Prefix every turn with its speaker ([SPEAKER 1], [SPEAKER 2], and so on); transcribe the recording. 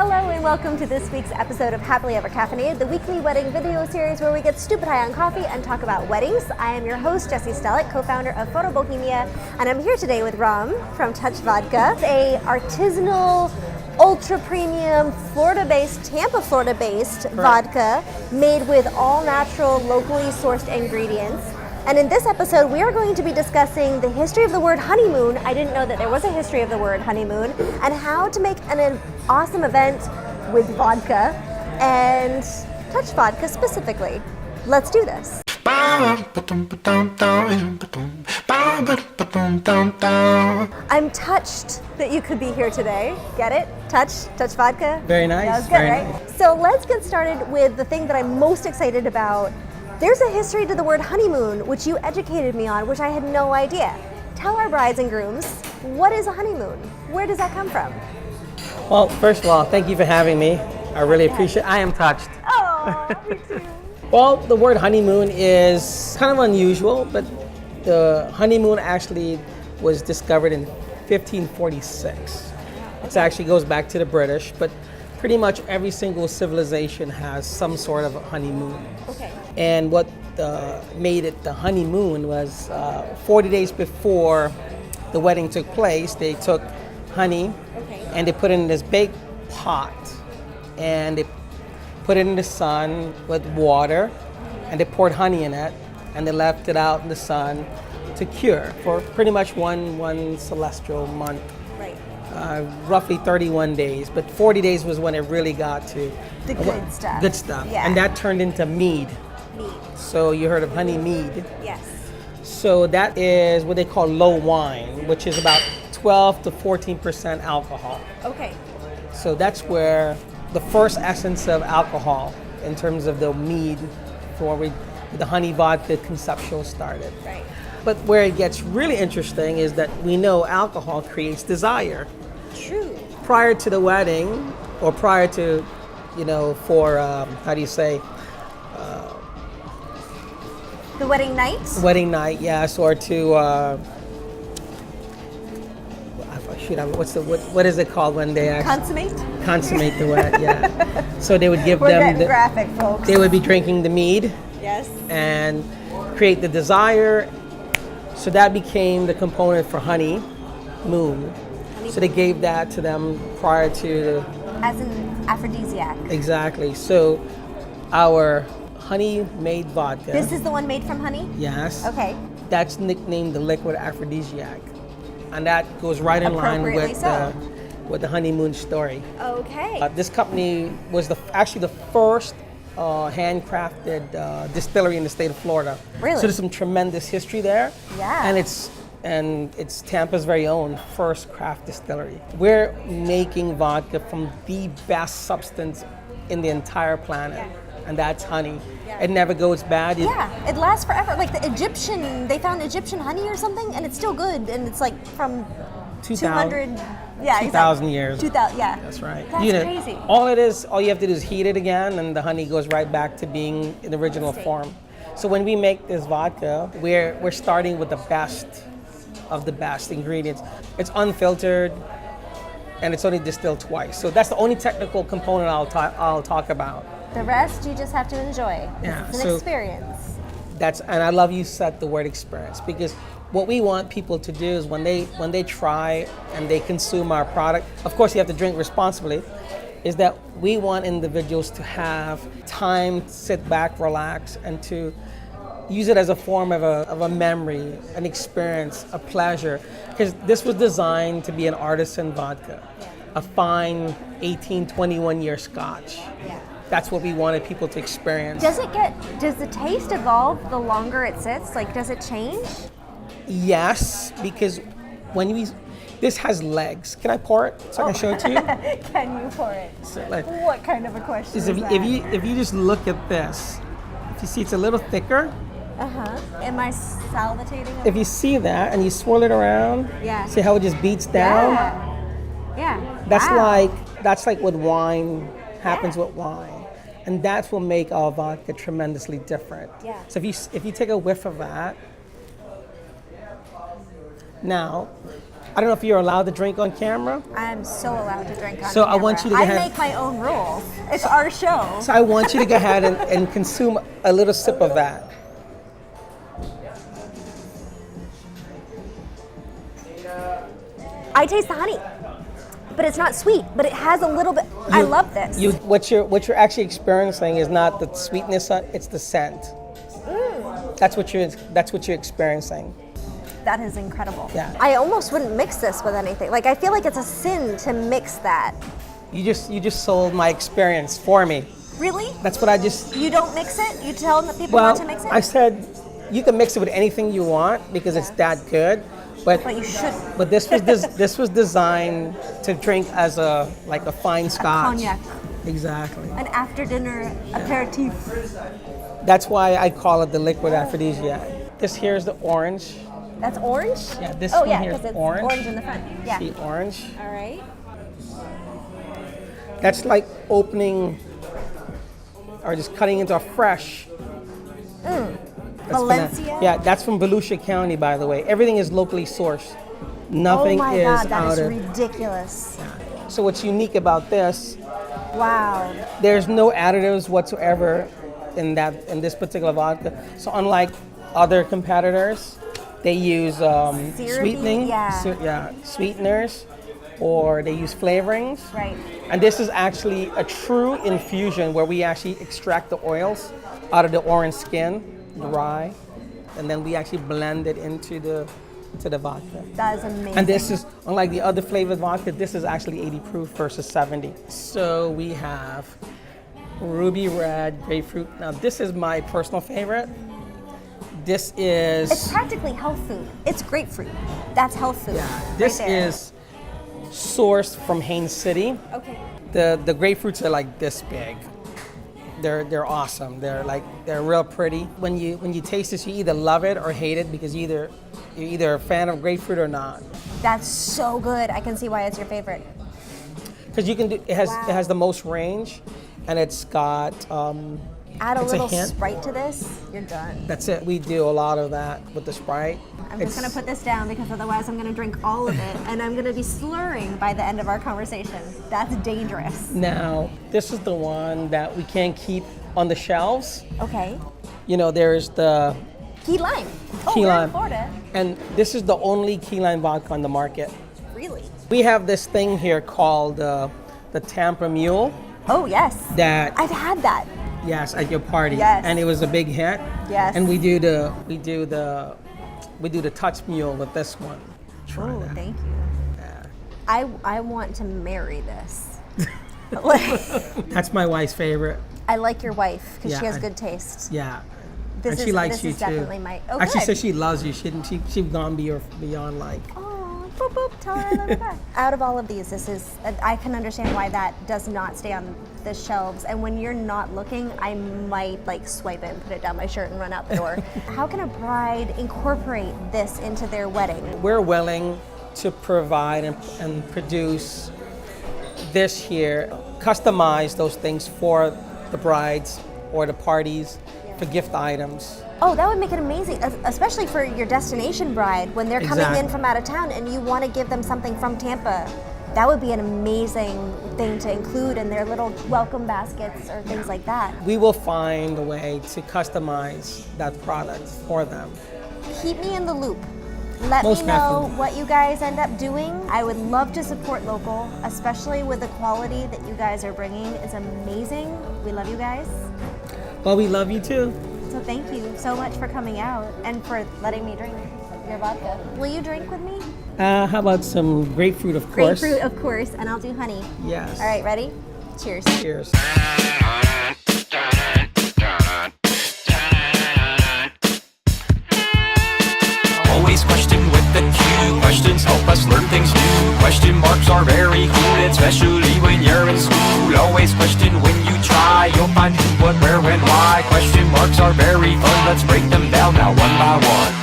[SPEAKER 1] Hello and welcome to this week's episode of Happily Ever Caffeinated, the weekly wedding video series where we get stupid high on coffee and talk about weddings. I am your host, Jessie Stellick, co-founder of Photo Bohemia, and I'm here today with Ram from Touch Vodka, a artisanal, ultra-premium, Florida-based, Tampa, Florida-based vodka made with all-natural, locally sourced ingredients. And in this episode, we are going to be discussing the history of the word honeymoon. I didn't know that there was a history of the word honeymoon, and how to make an awesome event with vodka, and Touch Vodka specifically. Let's do this. I'm touched that you could be here today. Get it? Touch Vodka?
[SPEAKER 2] Very nice.
[SPEAKER 1] That was good, right? So let's get started with the thing that I'm most excited about. There's a history to the word honeymoon, which you educated me on, which I had no idea. Tell our brides and grooms, what is a honeymoon? Where does that come from?
[SPEAKER 2] Well, first of all, thank you for having me. I really appreciate it. I am touched.
[SPEAKER 1] Oh, me too.
[SPEAKER 2] Well, the word honeymoon is kind of unusual, but the honeymoon actually was discovered in 1546. It actually goes back to the British, but pretty much every single civilization has some sort of a honeymoon.
[SPEAKER 1] Okay.
[SPEAKER 2] And what made it the honeymoon was 40 days before the wedding took place, they took honey and they put it in this big pot and they put it in the sun with water and they poured honey in it and they left it out in the sun to cure for pretty much one celestial month.
[SPEAKER 1] Right.
[SPEAKER 2] Roughly 31 days, but 40 days was when it really got to
[SPEAKER 1] The good stuff.
[SPEAKER 2] Good stuff.
[SPEAKER 1] Yeah.
[SPEAKER 2] And that turned into mead.
[SPEAKER 1] Mead.
[SPEAKER 2] So you heard of honey mead.
[SPEAKER 1] Yes.
[SPEAKER 2] So that is what they call low wine, which is about 12 to 14% alcohol.
[SPEAKER 1] Okay.
[SPEAKER 2] So that's where the first essence of alcohol in terms of the mead for the honey vodka conceptual started.
[SPEAKER 1] Right.
[SPEAKER 2] But where it gets really interesting is that we know alcohol creates desire.
[SPEAKER 1] True.
[SPEAKER 2] Prior to the wedding, or prior to, for, how do you say?
[SPEAKER 1] The wedding night?
[SPEAKER 2] Wedding night, yes, or to, what is it called when they actually consummate the wedding? Yeah. So they would give
[SPEAKER 1] We're
[SPEAKER 2] them
[SPEAKER 1] getting graphic, folks.
[SPEAKER 2] They would be drinking the mead.
[SPEAKER 1] Yes.
[SPEAKER 2] And create the desire. So that became the component for honey moon. So they gave that to them prior to
[SPEAKER 1] as an aphrodisiac.
[SPEAKER 2] Exactly. So our honey made vodka.
[SPEAKER 1] This is the one made from honey?
[SPEAKER 2] Yes.
[SPEAKER 1] Okay.
[SPEAKER 2] That's nicknamed the liquid aphrodisiac. And that goes right in line with the honeymoon story.
[SPEAKER 1] Okay.
[SPEAKER 2] This company was actually the first handcrafted distillery in the state of Florida.
[SPEAKER 1] Really?
[SPEAKER 2] So there's some tremendous history there.
[SPEAKER 1] Yeah.
[SPEAKER 2] And it's Tampa's very own first craft distillery. We're making vodka from the best substance in the entire planet. Yeah. And that's honey. Yeah. It never goes bad.
[SPEAKER 1] It lasts forever. Like they found Egyptian honey or something, and it's still good, and it's like from 200,
[SPEAKER 2] 2,000 years.
[SPEAKER 1] 2,000, yeah.
[SPEAKER 2] That's right.
[SPEAKER 1] That's crazy.
[SPEAKER 2] All you have to do is heat it again, and the honey goes right back to being in the original form. So when we make this vodka, we're starting with the best of the best ingredients. It's unfiltered, and it's only distilled twice. So that's the only technical component I'll talk about.
[SPEAKER 1] The rest you just have to enjoy.
[SPEAKER 2] Yeah,
[SPEAKER 1] it's an experience.
[SPEAKER 2] And I love you said the word experience, because what we want people to do is when they try and they consume our product, of course you have to drink responsibly, is that we want individuals to have time to sit back, relax, and to use it as a form of a memory, an experience, a pleasure, because this was designed to be an artisan vodka, a fine 18, 21 year scotch. Yeah. That's what we wanted people to experience.
[SPEAKER 1] Does the taste evolve the longer it sits? Like, does it change?
[SPEAKER 2] Yes, because this has legs. Can I pour it so I can show it to you?
[SPEAKER 1] Can you pour it?
[SPEAKER 2] So,
[SPEAKER 1] what kind of a question is that?
[SPEAKER 2] If you just look at this, if you see it's a little thicker.
[SPEAKER 1] Am I salivating?
[SPEAKER 2] If you see that and you swirl it around, see how it just beats down?
[SPEAKER 1] Yeah.
[SPEAKER 2] That's like what wine happens with wine. And that's what make our vodka tremendously different.
[SPEAKER 1] Yeah.
[SPEAKER 2] So if you take a whiff of that, now I don't know if you're allowed to drink on camera.
[SPEAKER 1] I'm so allowed to drink on
[SPEAKER 2] So
[SPEAKER 1] camera.
[SPEAKER 2] I want you to go
[SPEAKER 1] I
[SPEAKER 2] ahead.
[SPEAKER 1] make my own rules. It's our show.
[SPEAKER 2] So I want you to go ahead and consume a little sip of that.
[SPEAKER 1] I taste the honey, but it's not sweet, but it has a little bit. I love this.
[SPEAKER 2] What you're actually experiencing is not the sweetness, it's the scent. That's what you're experiencing.
[SPEAKER 1] That is incredible.
[SPEAKER 2] Yeah.
[SPEAKER 1] I almost wouldn't mix this with anything. Like, I feel like it's a sin to mix that.
[SPEAKER 2] You just sold my experience for me.
[SPEAKER 1] Really?
[SPEAKER 2] That's what I just.
[SPEAKER 1] You don't mix it? You tell them that people
[SPEAKER 2] Well,
[SPEAKER 1] want to mix it?
[SPEAKER 2] I said you can mix it with anything you want because it's that good. But
[SPEAKER 1] you shouldn't.
[SPEAKER 2] But this was designed to drink as a fine scotch.
[SPEAKER 1] Cognac.
[SPEAKER 2] Exactly.
[SPEAKER 1] An after dinner aperitif.
[SPEAKER 2] That's why I call it the liquid aphrodisiac. This here is the orange.
[SPEAKER 1] That's orange?
[SPEAKER 2] Yeah, this
[SPEAKER 1] oh,
[SPEAKER 2] one
[SPEAKER 1] yeah,
[SPEAKER 2] here is
[SPEAKER 1] because it's
[SPEAKER 2] orange.
[SPEAKER 1] in the front. Yeah.
[SPEAKER 2] See, orange.
[SPEAKER 1] All right.
[SPEAKER 2] That's like opening or just cutting into a fresh. That's
[SPEAKER 1] Valencia?
[SPEAKER 2] Yeah, that's from Volusia County, by the way. Everything is locally sourced. Nothing
[SPEAKER 1] oh my
[SPEAKER 2] is
[SPEAKER 1] God, that
[SPEAKER 2] out
[SPEAKER 1] is
[SPEAKER 2] of.
[SPEAKER 1] ridiculous.
[SPEAKER 2] So what's unique about this?
[SPEAKER 1] Wow.
[SPEAKER 2] There's no additives whatsoever in this particular vodka. So unlike other competitors, they use sweetening, sweeteners, or they use flavorings.
[SPEAKER 1] Right.
[SPEAKER 2] And this is actually a true infusion where we actually extract the oils out of the orange skin, the rye, and then we actually blend it into the vodka.
[SPEAKER 1] That is amazing.
[SPEAKER 2] And this is, unlike the other flavored vodka, this is actually 80 proof versus 70. So we have ruby red grapefruit. Now this is my personal favorite. This is...
[SPEAKER 1] It's practically health food. It's grapefruit. That's health food.
[SPEAKER 2] Yeah, this
[SPEAKER 1] right there.
[SPEAKER 2] is sourced from Haines City.
[SPEAKER 1] Okay.
[SPEAKER 2] The grapefruits are like this big. They're awesome. They're real pretty. When you taste this, you either love it or hate it because you're either a fan of grapefruit or not.
[SPEAKER 1] That's so good. I can see why it's your favorite.
[SPEAKER 2] Because you can do it has the most range, and it's got
[SPEAKER 1] Add a
[SPEAKER 2] it's
[SPEAKER 1] little
[SPEAKER 2] hint.
[SPEAKER 1] Sprite to this, you're done.
[SPEAKER 2] That's it. We do a lot of that with the Sprite.
[SPEAKER 1] I'm just gonna put this down because otherwise I'm gonna drink all of it and I'm gonna be slurring by the end of our conversation. That's dangerous.
[SPEAKER 2] Now, this is the one that we can't keep on the shelves.
[SPEAKER 1] Okay.
[SPEAKER 2] You know, there's the
[SPEAKER 1] Key lime. Oh,
[SPEAKER 2] key
[SPEAKER 1] we're
[SPEAKER 2] lime.
[SPEAKER 1] in Florida.
[SPEAKER 2] And this is the only key lime vodka on the market.
[SPEAKER 1] Really?
[SPEAKER 2] We have this thing here called the Tampa Mule.
[SPEAKER 1] Oh yes.
[SPEAKER 2] That
[SPEAKER 1] I've had that.
[SPEAKER 2] yes, at your party.
[SPEAKER 1] Yes.
[SPEAKER 2] And it was a big hit.
[SPEAKER 1] Yes.
[SPEAKER 2] And we do the Touch Mule with this one. Try
[SPEAKER 1] Oh,
[SPEAKER 2] that.
[SPEAKER 1] thank you.
[SPEAKER 2] Yeah.
[SPEAKER 1] I want to marry this.
[SPEAKER 2] That's my wife's favorite.
[SPEAKER 1] I like your wife because she
[SPEAKER 2] Yeah,
[SPEAKER 1] has good taste.
[SPEAKER 2] Yeah.
[SPEAKER 1] This
[SPEAKER 2] and
[SPEAKER 1] is
[SPEAKER 2] she likes
[SPEAKER 1] this
[SPEAKER 2] you
[SPEAKER 1] is
[SPEAKER 2] too.
[SPEAKER 1] definitely my. Oh,
[SPEAKER 2] Actually
[SPEAKER 1] good.
[SPEAKER 2] says she loves you. She's gone beyond like.
[SPEAKER 1] Oh, boop boop. Tell her I love her back. Out of all of these, I can understand why that does not stay on the shelves. And when you're not looking, I might like swipe it and put it down my shirt and run out the door. How can a bride incorporate this into their wedding?
[SPEAKER 2] We're willing to provide and produce this here, customize those things for the brides or the parties for gift items.
[SPEAKER 1] Oh, that would make it amazing, especially for your destination bride when they're coming
[SPEAKER 2] Exactly.
[SPEAKER 1] in from out of town and you want to give them something from Tampa. That would be an amazing thing to include in their little welcome baskets or things like that.
[SPEAKER 2] We will find a way to customize that product for them.
[SPEAKER 1] Keep me in the loop. Let
[SPEAKER 2] Most
[SPEAKER 1] me know
[SPEAKER 2] definitely.
[SPEAKER 1] what you guys end up doing. I would love to support local, especially with the quality that you guys are bringing. It's amazing. We love you guys.
[SPEAKER 2] Well, we love you too.
[SPEAKER 1] So thank you so much for coming out and for letting me drink your vodka. Will you drink with me?
[SPEAKER 2] How about some grapefruit, of course?
[SPEAKER 1] Grapefruit, of course, and I'll do honey.
[SPEAKER 2] Yes.
[SPEAKER 1] All right, ready? Cheers.
[SPEAKER 2] Cheers.
[SPEAKER 3] Always question with the Q. Questions help us learn things new. Question marks are very cool, especially when you're in school. Always question when you try. You'll find who, what, where, when, why. Question marks are very fun. Let's break them down now one by one.